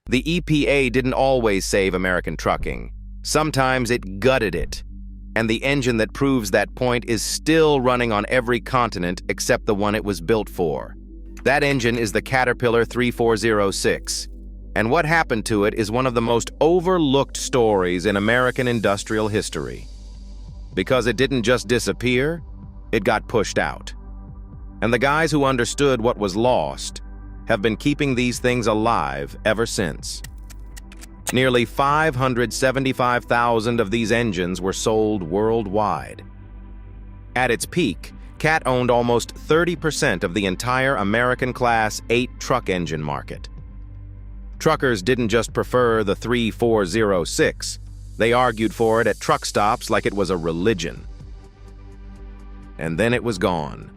The EPA didn't always save American trucking. Sometimes it gutted it. And the engine that proves that point is still running on every continent except the one it was built for. That engine is the Caterpillar 3406. And what happened to it is one of the most overlooked stories in American industrial history. Because it didn't just disappear, it got pushed out. And the guys who understood what was lost have been keeping these things alive ever since. Nearly 575,000 of these engines were sold worldwide. At its peak, CAT owned almost 30% of the entire American Class 8 truck engine market. Truckers didn't just prefer the 3406, they argued for it at truck stops like it was a religion. And then it was gone.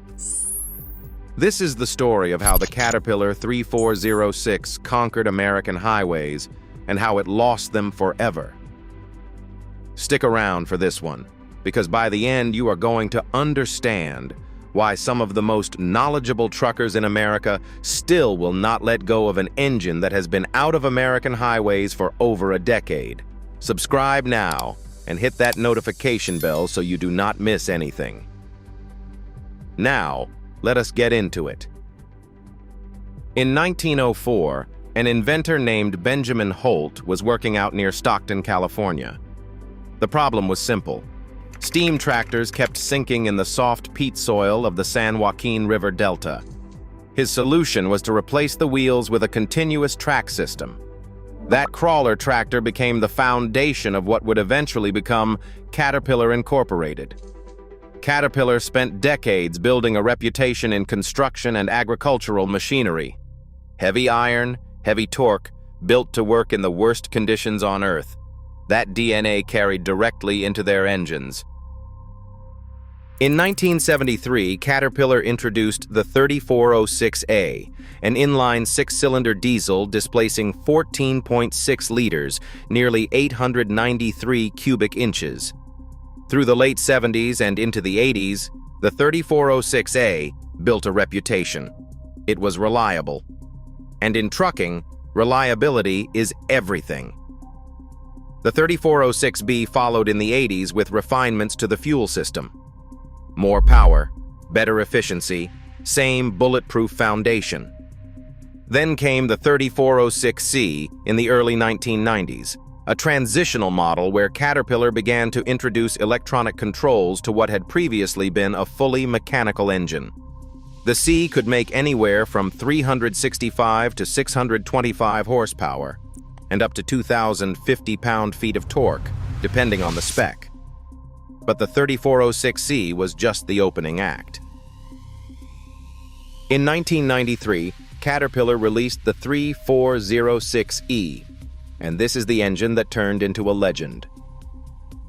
This is the story of how the Caterpillar 3406 conquered American highways and how it lost them forever. Stick around for this one, because by the end you are going to understand why some of the most knowledgeable truckers in America still will not let go of an engine that has been out of American highways for over a decade. Subscribe now and hit that notification bell so you do not miss anything. Now, let us get into it. In 1904, an inventor named Benjamin Holt was working out near Stockton, California. The problem was simple. Steam tractors kept sinking in the soft peat soil of the San Joaquin River Delta. His solution was to replace the wheels with a continuous track system. That crawler tractor became the foundation of what would eventually become Caterpillar Incorporated. Caterpillar spent decades building a reputation in construction and agricultural machinery. Heavy iron, heavy torque, built to work in the worst conditions on Earth. That DNA carried directly into their engines. In 1973, Caterpillar introduced the 3406A, an inline six-cylinder diesel displacing 14.6 liters, nearly 893 cubic inches. Through the late 70s and into the 80s, the 3406A built a reputation. It was reliable. And in trucking, reliability is everything. The 3406B followed in the 80s with refinements to the fuel system. More power, better efficiency, same bulletproof foundation. Then came the 3406C in the early 1990s, a transitional model where Caterpillar began to introduce electronic controls to what had previously been a fully mechanical engine. The C could make anywhere from 365 to 625 horsepower, and up to 2,050 pound-feet of torque, depending on the spec. But the 3406C was just the opening act. In 1993, Caterpillar released the 3406E, and this is the engine that turned into a legend.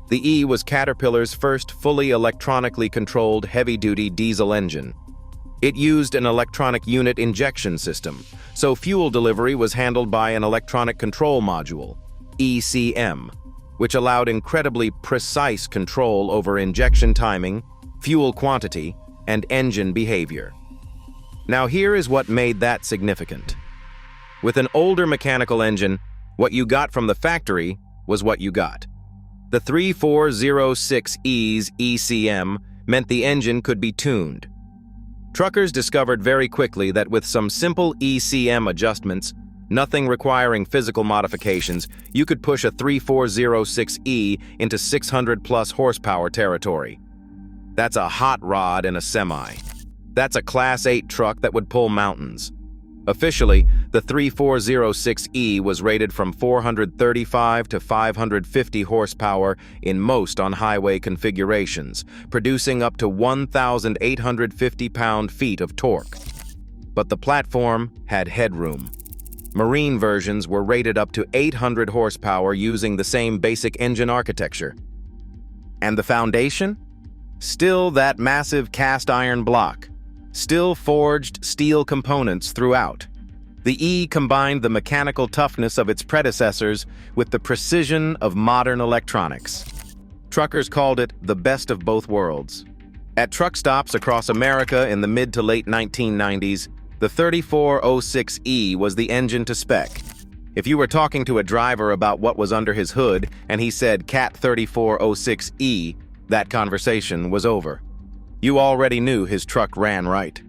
The E was Caterpillar's first fully electronically controlled heavy-duty diesel engine. It used an electronic unit injection system, so fuel delivery was handled by an electronic control module, ECM, which allowed incredibly precise control over injection timing, fuel quantity, and engine behavior. Now here is what made that significant. With an older mechanical engine, what you got from the factory was what you got. The 3406E's ECM meant the engine could be tuned. Truckers discovered very quickly that with some simple ECM adjustments, nothing requiring physical modifications, you could push a 3406E into 600-plus horsepower territory. That's a hot rod in a semi. That's a Class 8 truck that would pull mountains. Officially, the 3406E was rated from 435 to 550 horsepower in most on-highway configurations, producing up to 1,850 pound-feet of torque. But the platform had headroom. Marine versions were rated up to 800 horsepower using the same basic engine architecture. And the foundation? Still that massive cast iron block. Still forged steel components throughout. The E combined the mechanical toughness of its predecessors with the precision of modern electronics. Truckers called it the best of both worlds. At truck stops across America in the mid to late 1990s, the 3406E was the engine to spec. If you were talking to a driver about what was under his hood and he said Cat 3406E, that conversation was over. You already knew his truck ran right.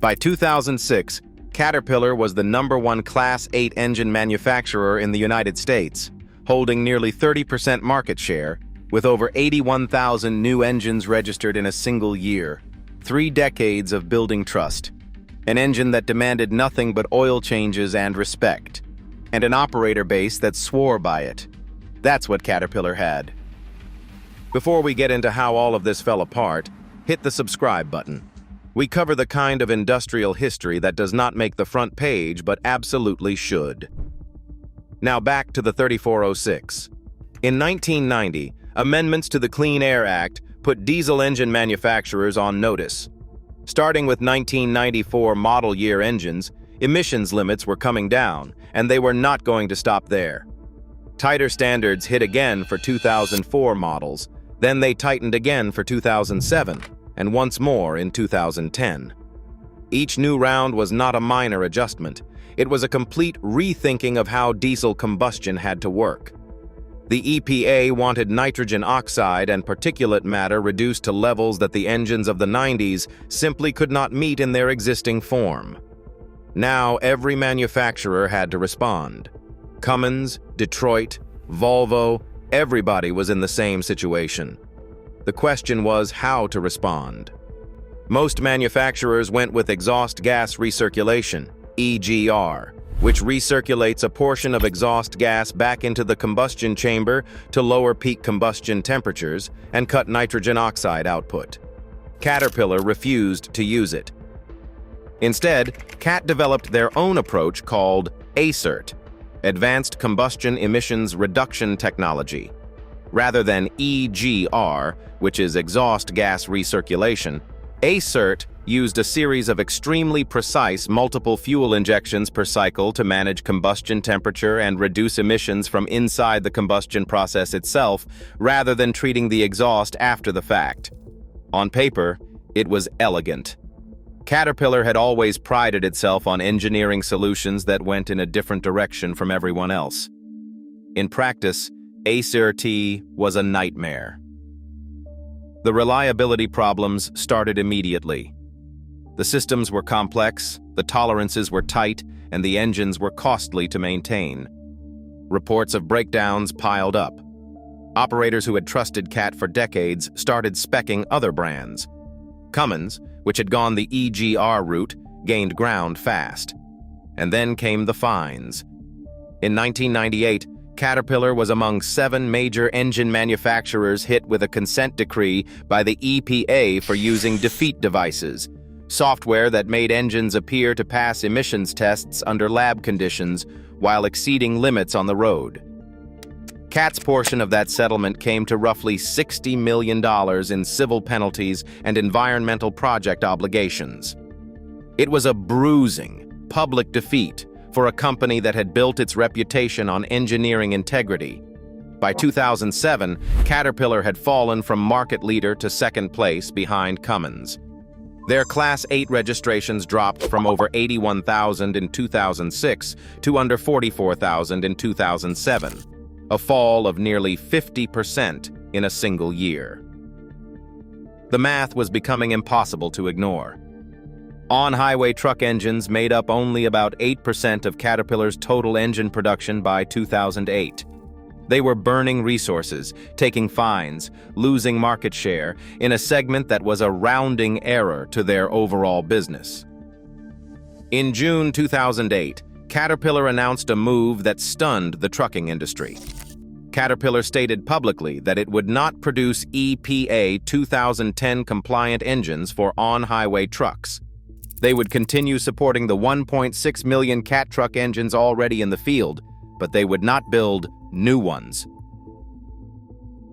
By 2006, Caterpillar was the #1 Class 8 engine manufacturer in the United States, holding nearly 30% market share, with over 81,000 new engines registered in a single year. 3 decades of building trust. An engine that demanded nothing but oil changes and respect, and an operator base that swore by it. That's what Caterpillar had. Before we get into how all of this fell apart, hit the subscribe button. We cover the kind of industrial history that does not make the front page but absolutely should. Now back to the 3406. In 1990, amendments to the Clean Air Act put diesel engine manufacturers on notice. Starting with 1994 model year engines, emissions limits were coming down, and they were not going to stop there. Tighter standards hit again for 2004 models, then they tightened again for 2007, and once more in 2010. Each new round was not a minor adjustment. It was a complete rethinking of how diesel combustion had to work. The EPA wanted nitrogen oxide and particulate matter reduced to levels that the engines of the 90s simply could not meet in their existing form. Now every manufacturer had to respond. Cummins, Detroit, Volvo, everybody was in the same situation. The question was how to respond. Most manufacturers went with exhaust gas recirculation, EGR, which recirculates a portion of exhaust gas back into the combustion chamber to lower peak combustion temperatures and cut nitrogen oxide output. Caterpillar refused to use it. Instead, CAT developed their own approach called ACERT, Advanced Combustion Emissions Reduction Technology. Rather than EGR, which is exhaust gas recirculation, ACERT used a series of extremely precise multiple fuel injections per cycle to manage combustion temperature and reduce emissions from inside the combustion process itself, rather than treating the exhaust after the fact. On paper, it was elegant. Caterpillar had always prided itself on engineering solutions that went in a different direction from everyone else. In practice, ACERT was a nightmare. The reliability problems started immediately. The systems were complex, the tolerances were tight, and the engines were costly to maintain. Reports of breakdowns piled up. Operators who had trusted CAT for decades started speccing other brands. Cummins, which had gone the EGR route, gained ground fast. And then came the fines. In 1998, Caterpillar was among 7 major engine manufacturers hit with a consent decree by the EPA for using defeat devices, software that made engines appear to pass emissions tests under lab conditions while exceeding limits on the road. CAT's portion of that settlement came to roughly $60 million in civil penalties and environmental project obligations. It was a bruising, public defeat for a company that had built its reputation on engineering integrity. By 2007, Caterpillar had fallen from market leader to second place behind Cummins. Their Class 8 registrations dropped from over 81,000 in 2006 to under 44,000 in 2007, a fall of nearly 50% in a single year. The math was becoming impossible to ignore. On-highway truck engines made up only about 8% of Caterpillar's total engine production by 2008. They were burning resources, taking fines, losing market share in a segment that was a rounding error to their overall business. In June 2008, Caterpillar announced a move that stunned the trucking industry. Caterpillar stated publicly that it would not produce EPA 2010 compliant engines for on-highway trucks. They would continue supporting the 1.6 million CAT truck engines already in the field, but they would not build new ones.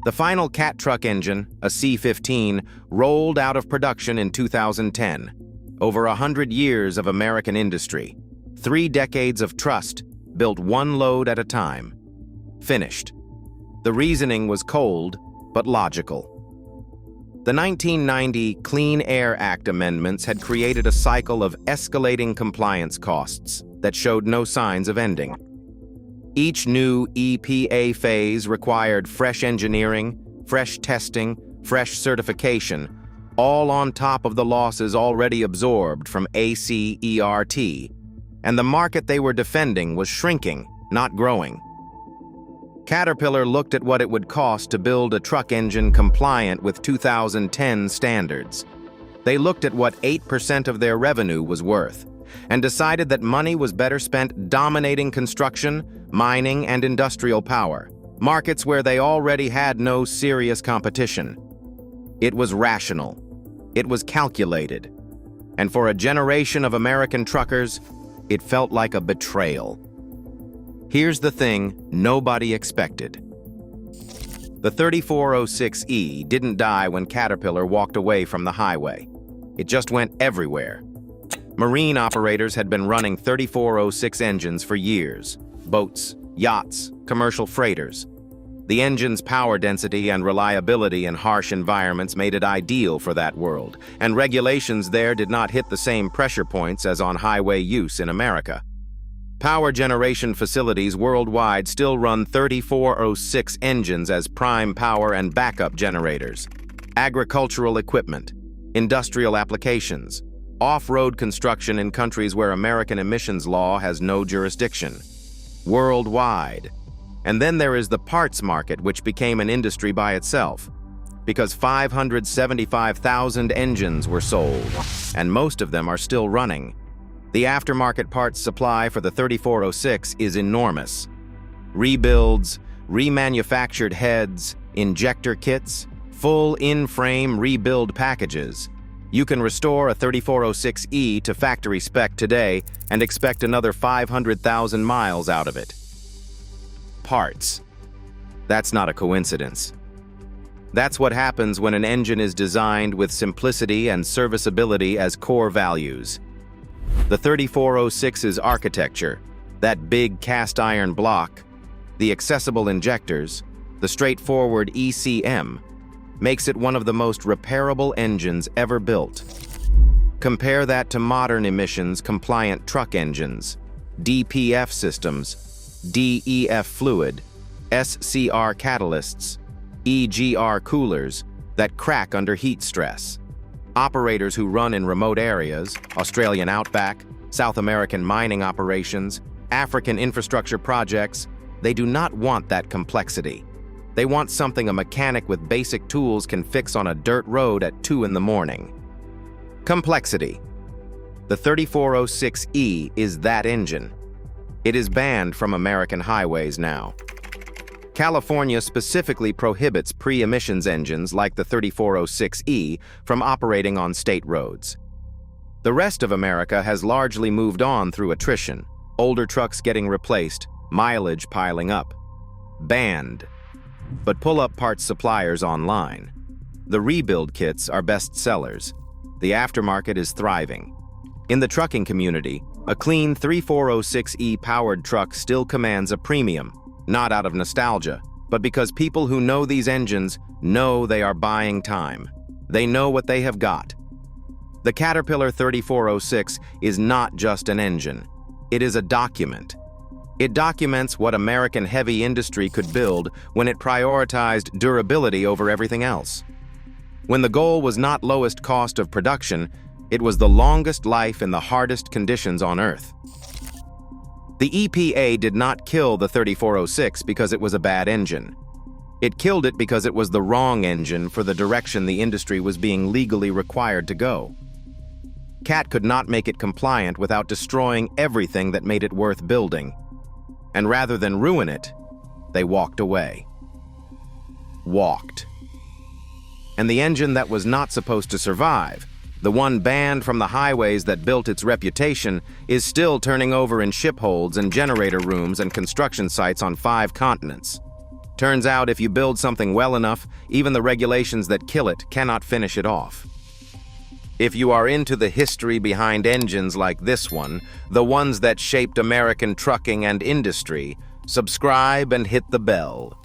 The final CAT truck engine, a C-15, rolled out of production in 2010. Over 100 years of American industry, 3 decades of trust, built one load at a time. Finished. The reasoning was cold, but logical. The 1990 Clean Air Act amendments had created a cycle of escalating compliance costs that showed no signs of ending. Each new EPA phase required fresh engineering, fresh testing, fresh certification, all on top of the losses already absorbed from ACERT, and the market they were defending was shrinking, not growing. Caterpillar looked at what it would cost to build a truck engine compliant with 2010 standards. They looked at what 8% of their revenue was worth, and decided that money was better spent dominating construction, mining, and industrial power, markets where they already had no serious competition. It was rational. It was calculated. And for a generation of American truckers, it felt like a betrayal. Here's the thing nobody expected. The 3406E didn't die when Caterpillar walked away from the highway. It just went everywhere. Marine operators had been running 3406 engines for years. Boats, yachts, commercial freighters. The engine's power density and reliability in harsh environments made it ideal for that world, and regulations there did not hit the same pressure points as on highway use in America. Power generation facilities worldwide still run 3406 engines as prime power and backup generators. Agricultural equipment, industrial applications, off-road construction in countries where American emissions law has no jurisdiction. Worldwide. And then there is the parts market, which became an industry by itself, because 575,000 engines were sold, and most of them are still running. The aftermarket parts supply for the 3406 is enormous. Rebuilds, remanufactured heads, injector kits, full in-frame rebuild packages. You can restore a 3406E to factory spec today and expect another 500,000 miles out of it. Parts. That's not a coincidence. That's what happens when an engine is designed with simplicity and serviceability as core values. The 3406's architecture, that big cast iron block, the accessible injectors, the straightforward ECM, makes it one of the most repairable engines ever built. Compare that to modern emissions-compliant truck engines, DPF systems, DEF fluid, SCR catalysts, EGR coolers that crack under heat stress. Operators who run in remote areas, Australian outback, South American mining operations, African infrastructure projects, they do not want that complexity. They want something a mechanic with basic tools can fix on a dirt road at 2 in the morning. Complexity. The 3406E is that engine. It is banned from American highways now. California specifically prohibits pre-emissions engines like the 3406E from operating on state roads. The rest of America has largely moved on through attrition, older trucks getting replaced, mileage piling up. Banned. But pull-up parts suppliers online. The rebuild kits are best sellers. The aftermarket is thriving. In the trucking community, a clean 3406E powered truck still commands a premium, not out of nostalgia, but because people who know these engines know they are buying time. They know what they have got. The Caterpillar 3406 is not just an engine. It is a document. It documents what American heavy industry could build when it prioritized durability over everything else. When the goal was not lowest cost of production, it was the longest life in the hardest conditions on Earth. The EPA did not kill the 3406 because it was a bad engine. It killed it because it was the wrong engine for the direction the industry was being legally required to go. CAT could not make it compliant without destroying everything that made it worth building. And rather than ruin it, they walked away. Walked. And the engine that was not supposed to survive, the one banned from the highways that built its reputation, is still turning over in ship holds and generator rooms and construction sites on 5 continents. Turns out if you build something well enough, even the regulations that kill it cannot finish it off. If you are into the history behind engines like this one, the ones that shaped American trucking and industry, subscribe and hit the bell.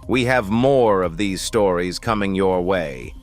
We have more of these stories coming your way.